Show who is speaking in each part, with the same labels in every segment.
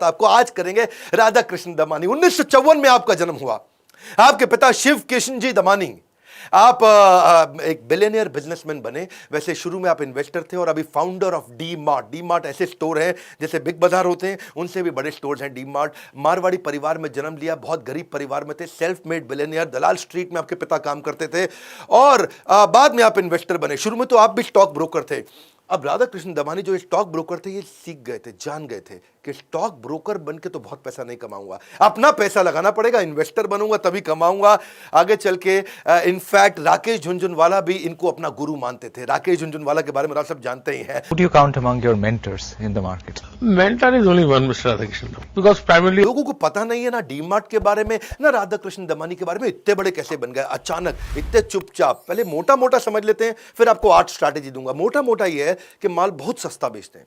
Speaker 1: तो आपको आज करेंगे राधा कृष्ण दमानी। 1954 में आपका जन्म हुआ। आपके पिता शिव किशन जी दमानी, आप एक बिलियनियर बिजनेसमैन बने। वैसे शुरू में आप इन्वेस्टर थे और अभी founder of D mart. D mart ऐसे स्टोर हैं जैसे बिग बाजार होते हैं, उनसे भी बड़े स्टोर्स हैं डी मार्ट। मारवाड़ी परिवार में जन्म लिया, बहुत गरीब परिवार में थे, सेल्फ मेड बिलियनियर। दलाल स्ट्रीट में आपके पिता काम करते थे और बाद में आप इन्वेस्टर बने। शुरू में तो आप भी स्टॉक ब्रोकर थे। अब राधा कृष्ण दमानी जो स्टॉक ब्रोकर थे, ये सीख गए थे, जान गए थे कि स्टॉक ब्रोकर बन के तो बहुत पैसा नहीं कमाऊंगा, अपना पैसा लगाना पड़ेगा, इन्वेस्टर बनूंगा तभी कमाऊंगा आगे चल के। इनफैक्ट राकेश झुनझुनवाला भी इनको अपना गुरु मानते थे। राकेश झुनझुनवाला के बारे में आप सब जानते ही हैं।
Speaker 2: Would you count among your mentors in the market?
Speaker 3: Mentor is only one, Mr. Radhakrishnan, because primarily
Speaker 1: लोगों को पता नहीं है ना डीमार्ट के बारे में ना राधा कृष्ण दमानी के बारे में। इतने बड़े कैसे बन गए अचानक, इतने चुपचाप? पहले मोटा मोटा समझ लेते हैं, फिर आपको 8 स्ट्रैटेजी दूंगा। मोटा मोटा ये है कि माल बहुत सस्ता बेचते हैं।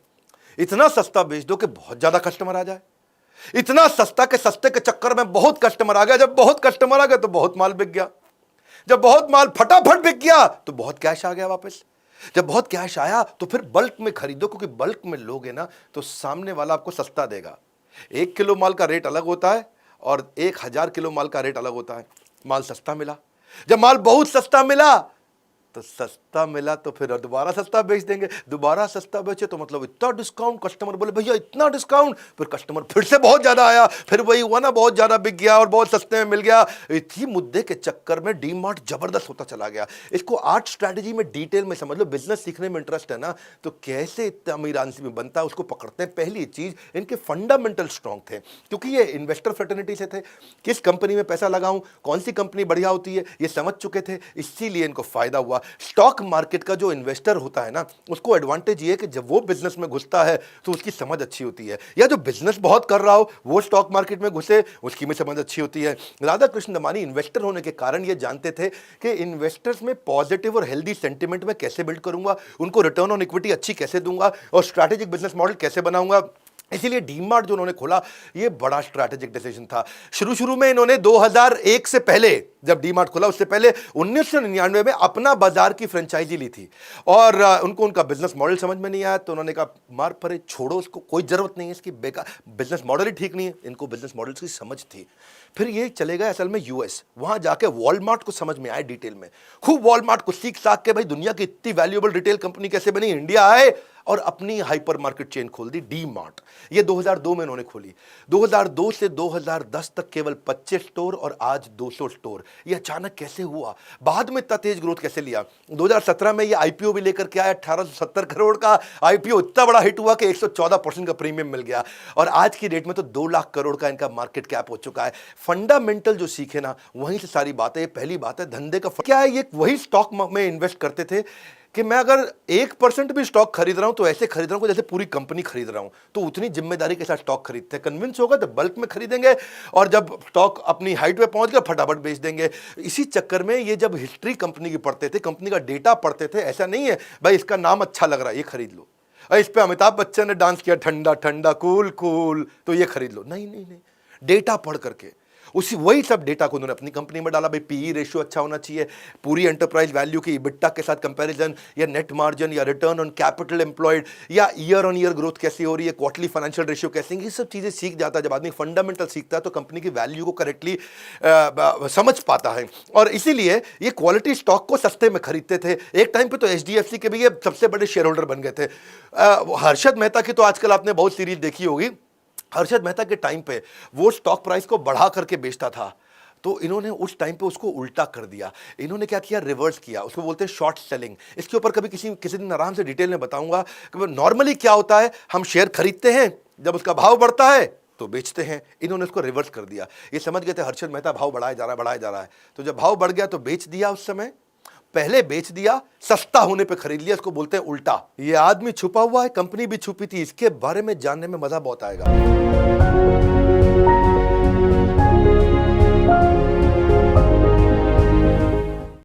Speaker 1: इतना सस्ता बेच दो कि बहुत ज्यादा कस्टमर आ जाए। इतना सस्ता कि सस्ते के चक्कर में बहुत कस्टमर आ गया। जब बहुत कस्टमर आ गए तो बहुत माल बिक गया। जब बहुत माल फटाफट बिक गया तो बहुत कैश आ गया वापस। जब बहुत कैश आया तो फिर बल्क में खरीदो, क्योंकि बल्क में लोगे ना तो सामने वाला आपको सस्ता देगा। 1 किलो माल का रेट अलग होता है और 1000 किलो माल का रेट अलग होता है। माल सस्ता मिला। जब माल बहुत सस्ता मिला तो सस्ता मिला तो फिर दोबारा सस्ता बेच देंगे। दोबारा सस्ता बेचे तो मतलब इतना डिस्काउंट, कस्टमर बोले भैया इतना डिस्काउंट, फिर कस्टमर फिर से बहुत ज्यादा आया, फिर वही हुआ ना, बहुत ज्यादा बिक गया और बहुत सस्ते में मिल गया। इसी मुद्दे के चक्कर में डी मार्ट जबरदस्त होता चला गया। इसको 8 स्ट्रैटेजी में डिटेल में समझ लो। बिजनेस सीखने में इंटरेस्ट है ना, तो कैसे इतना अमीर आदमी में बनता है उसको पकड़ते हैं। पहली चीज, इनके फंडामेंटल स्ट्रॉन्ग थे, क्योंकि ये इन्वेस्टर फ्रेटर्निटी से थे। किस कंपनी में पैसा लगाऊं, कौन सी कंपनी बढ़िया होती है, ये समझ चुके थे, इसीलिए इनको फायदा हुआ। स्टॉक मार्केट का जो इन्वेस्टर होता है ना, उसको एडवांटेज ये है कि जब वो बिजनेस में घुसता है तो उसकी समझ अच्छी होती है। या जो बिजनेस बहुत कर रहा हो वो स्टॉक मार्केट में घुसे, उसकी भी समझ अच्छी होती है। राधा कृष्ण दमानी इन्वेस्टर होने के कारण ये जानते थे कि इन्वेस्टर्स में पॉजिटिव और हेल्दी सेंटिमेंट में कैसे बिल्ड करूंगा, उनको रिटर्न ऑन इक्विटी अच्छी कैसे दूंगा और स्ट्रैटेजिक बिजनेस मॉडल कैसे बनाऊंगा। इसीलिए डीमार्ट जो उन्होंने खोला, ये बड़ा स्ट्रैटेजिक डिसीजन था। शुरू में इन्होंने 2001 से पहले, जब डीमार्ट खोला उससे पहले 1999 में अपना बाजार की फ्रेंचाइजी ली थी और उनको उनका बिजनेस मॉडल समझ में नहीं आया तो उन्होंने कहा मार परे, छोड़ो इसको, कोई जरूरत नहीं है इसकी, बेकार, बिजनेस मॉडल ही ठीक नहीं है। इनको बिजनेस मॉडल की समझ थी। फिर ये चले गए असल में यूएस। वहां जाके वॉलमार्ट को समझ में आए डिटेल में, खूब वॉलमार्ट को सीख साख के भाई दुनिया की इतनी वैल्यूएबल रिटेल कंपनी कैसे बनी। इंडिया आए और अपनी हाइपर मार्केट चेन खोल दी, डी मार्ट। ये 2002 में इन्होंने खोली। 2002 से 2010 तक केवल 25 स्टोर और आज 200 स्टोर। ये अचानक कैसे हुआ, बाद में इतना तेज ग्रोथ कैसे लिया। 2017 में ये आईपीओ भी लेकर के आया, 1870 करोड़ का आईपीओ। इतना बड़ा हिट हुआ कि 114% का प्रीमियम मिल गया और आज की डेट में तो 2 लाख करोड़ का इनका मार्केट कैप हो चुका है। फंडामेंटल जो सीखे ना, वहीं से सारी बातें। पहली बात है धंधे का क्या है, ये वही स्टॉक में इन्वेस्ट करते थे कि मैं अगर 1% भी स्टॉक खरीद रहा हूं तो ऐसे खरीद रहा हूं जैसे पूरी कंपनी खरीद रहा हूं। तो उतनी जिम्मेदारी के साथ स्टॉक खरीदते हैं। कन्विंस होगा तो बल्क में खरीदेंगे और जब स्टॉक अपनी हाइट पे पहुंच गया फटाफट बेच देंगे। इसी चक्कर में ये जब हिस्ट्री कंपनी की पढ़ते थे, कंपनी का डेटा पढ़ते थे, ऐसा नहीं है भाई इसका नाम अच्छा लग रहा है ये खरीद लो, इस पे अमिताभ बच्चन ने डांस किया ठंडा ठंडा कूल कूल तो ये खरीद लो। नहीं नहीं नहीं, डेटा पढ़ करके उसी वही सब डेटा को उन्होंने अपनी कंपनी में डाला। भाई पीई रेशियो अच्छा होना चाहिए, पूरी एंटरप्राइज वैल्यू की इबिट्टा के साथ कंपैरिजन, या नेट मार्जिन, या रिटर्न ऑन कैपिटल एम्प्लॉयड, या ईयर ऑन ईयर ग्रोथ कैसी हो रही है, क्वार्टरली फाइनेंशियल रेशियो कैसे, ये सब चीज़ें सीख जाता है। जब आदमी फंडामेंटल सीखता है तो कंपनी की वैल्यू को करेक्टली समझ पाता है। और इसीलिए ये क्वालिटी स्टॉक को सस्ते में खरीदते थे। एक टाइम पर तो एचडीएफसी के भी ये सबसे बड़े शेयर होल्डर बन गए थे। हर्षद मेहता की तो आजकल आपने बहुत सीरीज देखी होगी। हर्षद मेहता के टाइम पे वो स्टॉक प्राइस को बढ़ा करके बेचता था, तो इन्होंने उस टाइम पे उसको उल्टा कर दिया। इन्होंने क्या किया, रिवर्स किया। उसको बोलते हैं शॉर्ट सेलिंग। इसके ऊपर कभी किसी दिन आराम से डिटेल में बताऊंगा कि नॉर्मली क्या होता है। हम शेयर खरीदते हैं, जब उसका भाव बढ़ता है तो बेचते हैं। इन्होंने उसको रिवर्स कर दिया। ये समझ गए थे हर्षद मेहता भाव बढ़ाया जा रहा है। तो जब भाव बढ़ गया तो बेच दिया। उस समय पहले बेच दिया, सस्ता होने पे खरीद लिया। इसको बोलते हैं उल्टा। ये आदमी छुपा हुआ है, कंपनी भी छुपी थी। इसके बारे में जानने में मजा बहुत आएगा।